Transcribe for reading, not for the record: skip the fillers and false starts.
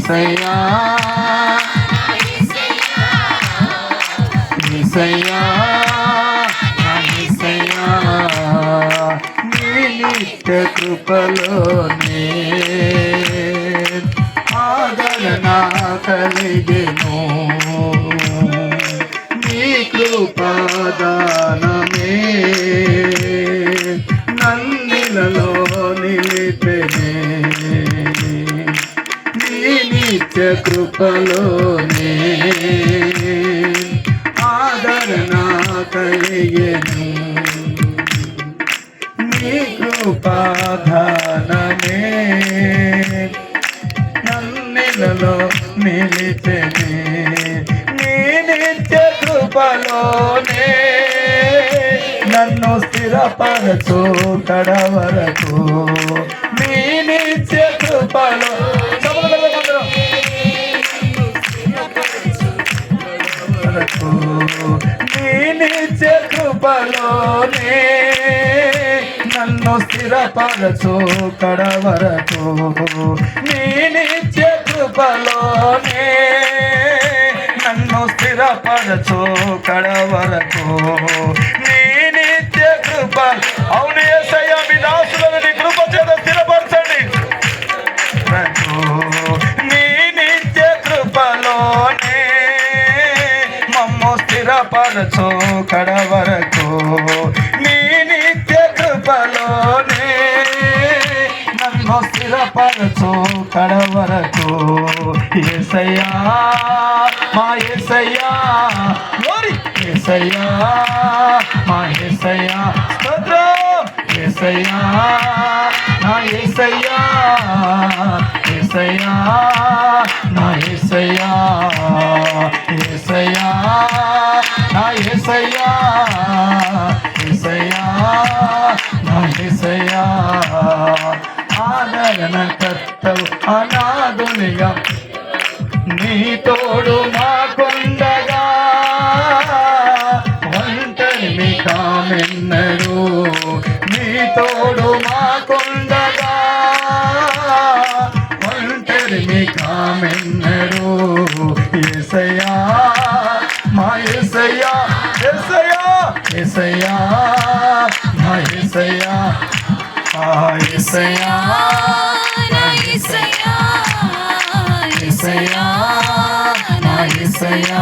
యేసయ్యా యేసయ్యా యేసయ్యా నీ నిత్య కృపలోనే ఆదరణ కలిగెను నీ కృపాదానమే నన్నిలలో నిలిపెనే నీ నిత్య కృపలోనే ఆదరణ కలిగెను నీ కృపాదానమే నన్నిలలో నిలిచెనే నీ నిత్య కృపలోనే నన్ను స్థిరపరచు కడవరకు నీ నిత్య కృపలో నీ నిత్య కృపలోనే నన్ను స్థిరపరచు కడవరకు నీ నిత్య కృపలోనే నన్ను స్థిరపరచు కడవరకు నీ నిత్య కృప అవును యేసయ్యా మీ దాసులను నీ కృప చేత స్థిరపరచండి నీ నిత్య కృపలోనే మమ్ము స్థిరపరచు కడవరకు నీ నిత్య కృపలోనే నన్ను స్థిరపరచు కడవరకు యేసయ్యా మా యేసయ్యా యేసయ్యా మా యేసయ్యా స్తోత్రం యేసయ్యా నా యేసయ్యా యేసయ్యా నా యేసయ్యా యేసయ్యా నా యేసయ్యా యేసయ్యా నా యేసయ్యా ఆదరణ కర్తవు అనాథునిగా నీ తోడు మాకుండగా ఒంటరిని కామెన్నడు నీ తోడు మాకుండగా ఒంటరిని కామెన్నడు యేసయ్యా మా యేసయ్యా యేసయ్యా యేసయ్యా మా యేసయ్యా యేసయ్యా యేసయ్యా యేసయ్యా నా యేసయ్యా